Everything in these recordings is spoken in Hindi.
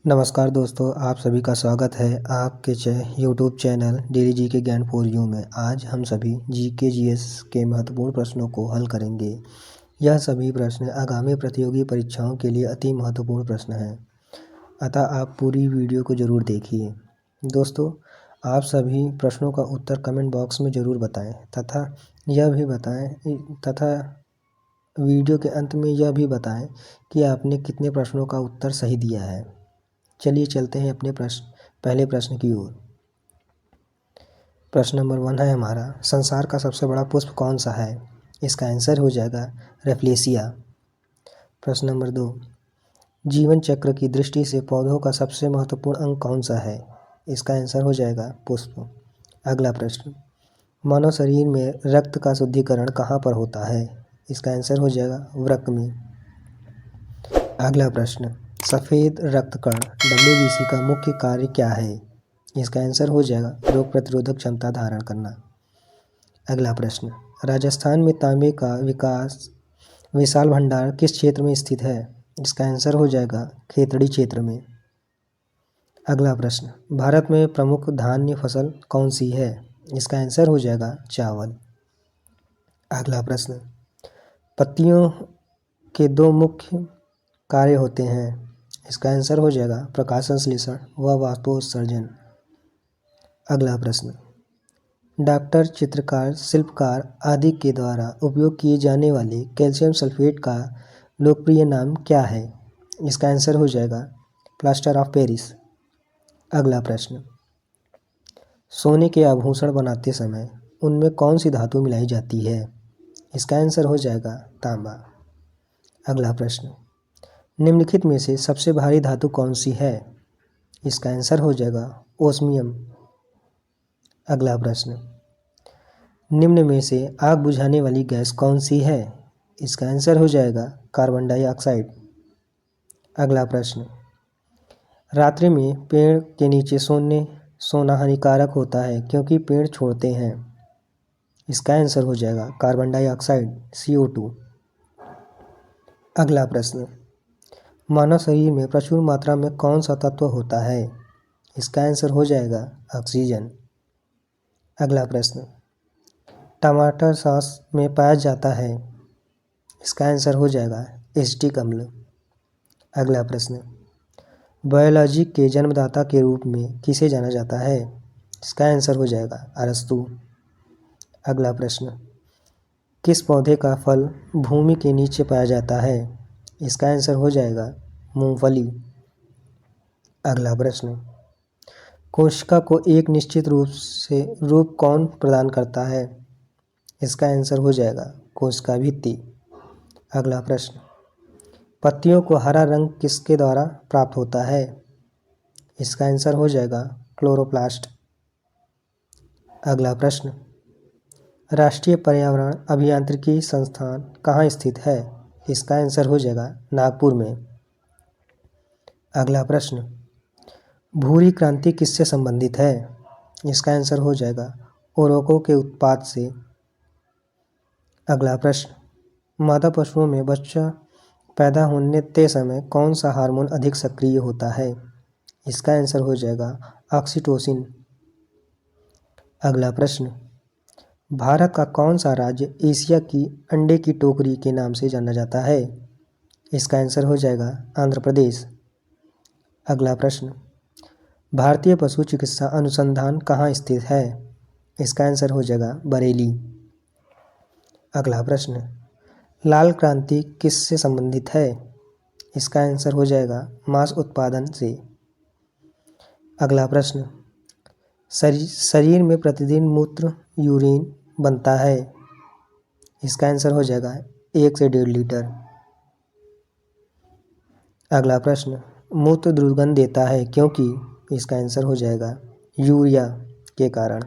नमस्कार दोस्तों, आप सभी का स्वागत है आपके यूट्यूब चैनल डेली जी के ज्ञान फॉर यू में। आज हम सभी जीके जीएस के महत्वपूर्ण प्रश्नों को हल करेंगे। यह सभी प्रश्न आगामी प्रतियोगी परीक्षाओं के लिए अति महत्वपूर्ण प्रश्न हैं, अतः आप पूरी वीडियो को ज़रूर देखिए। दोस्तों, आप सभी प्रश्नों का उत्तर कमेंट बॉक्स में ज़रूर बताएं तथा वीडियो के अंत में यह भी बताएं कि आपने कितने प्रश्नों का उत्तर सही दिया है। चलिए चलते हैं अपने पहले प्रश्न की ओर। प्रश्न नंबर 1 है हमारा, संसार का सबसे बड़ा पुष्प कौन सा है? इसका आंसर हो जाएगा रेफ्लेसिया। प्रश्न नंबर 2, जीवन चक्र की दृष्टि से पौधों का सबसे महत्वपूर्ण अंग कौन सा है? इसका आंसर हो जाएगा पुष्प। अगला प्रश्न, मानव शरीर में रक्त का शुद्धिकरण कहाँ पर होता है? इसका आंसर हो जाएगा वृक्क में। अगला प्रश्न, सफ़ेद रक्तकण WBC का मुख्य कार्य क्या है? इसका आंसर हो जाएगा रोग प्रतिरोधक क्षमता धारण करना। अगला प्रश्न, राजस्थान में तांबे का विकास विशाल भंडार किस क्षेत्र में स्थित है? इसका आंसर हो जाएगा खेतड़ी क्षेत्र में। अगला प्रश्न, भारत में प्रमुख धान्य फसल कौन सी है? इसका आंसर हो जाएगा चावल। अगला प्रश्न, पत्तियों के 2 मुख्य कार्य होते हैं। इसका आंसर हो जाएगा प्रकाश संश्लेषण व वाष्पोत्सर्जन। अगला प्रश्न, डॉक्टर, चित्रकार, शिल्पकार आदि के द्वारा उपयोग किए जाने वाले कैल्शियम सल्फेट का लोकप्रिय नाम क्या है? इसका आंसर हो जाएगा प्लास्टर ऑफ पेरिस। अगला प्रश्न, सोने के आभूषण बनाते समय उनमें कौन सी धातु मिलाई जाती है? इसका आंसर हो जाएगा तांबा। अगला प्रश्न, निम्नलिखित में से सबसे भारी धातु कौन सी है? इसका आंसर हो जाएगा ओस्मियम। अगला प्रश्न, निम्न में से आग बुझाने वाली गैस कौन सी है? इसका आंसर हो जाएगा कार्बन डाइऑक्साइड। अगला प्रश्न, रात्रि में पेड़ के नीचे सोना हानिकारक होता है क्योंकि पेड़ छोड़ते हैं। इसका आंसर हो जाएगा कार्बन डाइऑक्साइड CO2। अगला प्रश्न, मानव शरीर में प्रचुर मात्रा में कौन सा तत्व होता है? इसका आंसर हो जाएगा ऑक्सीजन। अगला प्रश्न, टमाटर सॉस में पाया जाता है। इसका आंसर हो जाएगा एसिटिक अम्ल। अगला प्रश्न, बायोलॉजी के जन्मदाता के रूप में किसे जाना जाता है? इसका आंसर हो जाएगा अरस्तू। अगला प्रश्न, किस पौधे का फल भूमि के नीचे पाया जाता है? इसका आंसर हो जाएगा मूंगफली। अगला प्रश्न, कोशिका को एक निश्चित रूप कौन प्रदान करता है? इसका आंसर हो जाएगा कोशिका भित्ति। अगला प्रश्न, पत्तियों को हरा रंग किसके द्वारा प्राप्त होता है? इसका आंसर हो जाएगा क्लोरोप्लास्ट। अगला प्रश्न, राष्ट्रीय पर्यावरण अभियांत्रिकी संस्थान कहाँ स्थित है? इसका आंसर हो जाएगा नागपुर में। अगला प्रश्न, भूरी क्रांति किससे संबंधित है? इसका आंसर हो जाएगा ओरोको के उत्पाद से। अगला प्रश्न, मादा पशुओं में बच्चा पैदा होने समय कौन सा हार्मोन अधिक सक्रिय होता है? इसका आंसर हो जाएगा ऑक्सीटोसिन। अगला प्रश्न, भारत का कौन सा राज्य एशिया की अंडे की टोकरी के नाम से जाना जाता है? इसका आंसर हो जाएगा आंध्र प्रदेश। अगला प्रश्न, भारतीय पशु चिकित्सा अनुसंधान कहाँ स्थित है? इसका आंसर हो जाएगा बरेली। अगला प्रश्न, लाल क्रांति किससे संबंधित है? इसका आंसर हो जाएगा मांस उत्पादन से। अगला प्रश्न, शरीर में प्रतिदिन मूत्र यूरिन बनता है। इसका आंसर हो जाएगा 1 से 1.5 लीटर। अगला प्रश्न, मूत्र दुर्गंध देता है क्योंकि? इसका आंसर हो जाएगा यूरिया के कारण।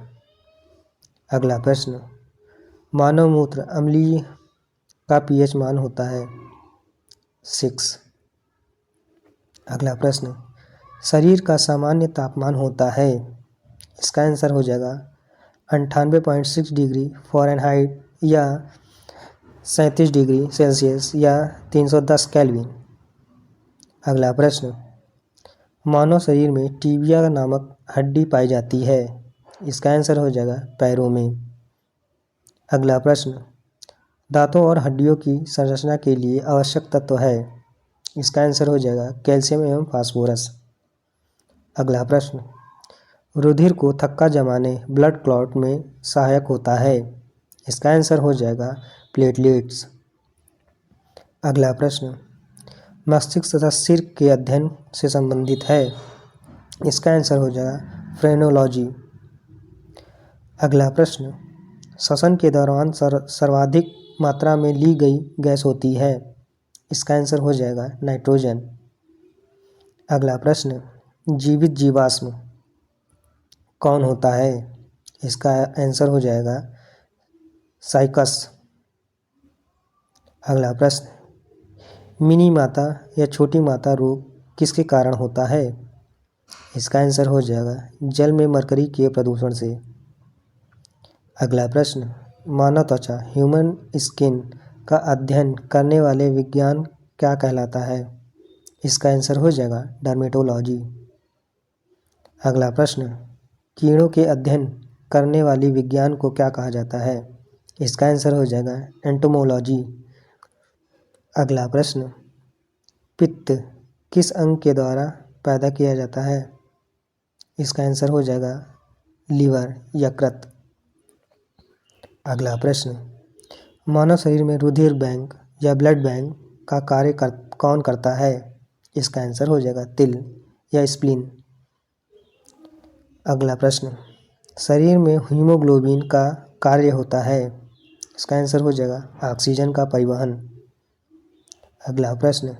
अगला प्रश्न, मानव मूत्र अम्लीय का pH मान होता है 6। अगला प्रश्न, शरीर का सामान्य तापमान होता है। इसका आंसर हो जाएगा 98.6 डिग्री फ़ारेनहाइट या 37 डिग्री सेल्सियस या 310 केल्विन। अगला प्रश्न, मानव शरीर में टिबिया नामक हड्डी पाई जाती है। इसका आंसर हो जाएगा पैरों में। अगला प्रश्न, दांतों और हड्डियों की संरचना के लिए आवश्यक तत्व है। इसका आंसर हो जाएगा कैल्शियम एवं फास्फोरस। अगला प्रश्न, रुधिर को थक्का जमाने ब्लड क्लॉट में सहायक होता है। इसका आंसर हो जाएगा प्लेटलेट्स। अगला प्रश्न, मस्तिष्क तथा सिर के अध्ययन से संबंधित है। इसका आंसर हो जाएगा फ्रेनोलॉजी। अगला प्रश्न, श्वसन के दौरान सर्वाधिक मात्रा में ली गई गैस होती है। इसका आंसर हो जाएगा नाइट्रोजन। अगला प्रश्न, जीवित जीवाश्म कौन होता है। इसका आंसर हो जाएगा साइकस। अगला प्रश्न, मिनी माता या छोटी माता रोग किसके कारण होता है। इसका आंसर हो जाएगा जल में मरकरी के प्रदूषण से। अगला प्रश्न, मानव त्वचा ह्यूमन स्किन का अध्ययन करने वाले विज्ञान क्या कहलाता है। इसका आंसर हो जाएगा डर्मेटोलॉजी। अगला प्रश्न, कीड़ों के अध्ययन करने वाली विज्ञान को क्या कहा जाता है। इसका आंसर हो जाएगा एंटोमोलॉजी। अगला प्रश्न, पित्त किस अंग के द्वारा पैदा किया जाता है। इसका आंसर हो जाएगा लीवर, यकृत। अगला प्रश्न, मानव शरीर में रुधिर बैंक या ब्लड बैंक का कार्य कौन करता है। इसका आंसर हो जाएगा तिल या स्प्लीन। अगला प्रश्न, शरीर में हीमोग्लोबिन का कार्य होता है। इसका आंसर हो जाएगा ऑक्सीजन का परिवहन। अगला प्रश्न,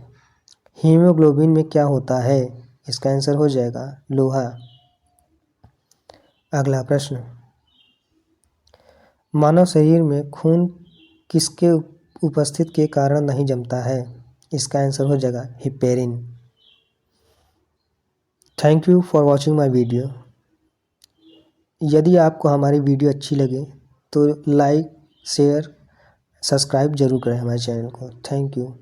हीमोग्लोबिन में क्या होता है। इसका आंसर हो जाएगा लोहा। अगला प्रश्न, मानव शरीर में खून किसके उपस्थिति के कारण नहीं जमता है। इसका आंसर हो जाएगा heparin. Thank you for watching my video. यदि आपको हमारी वीडियो अच्छी लगे तो लाइक, शेयर, सब्सक्राइब जरूर करें हमारे चैनल को। Thank you.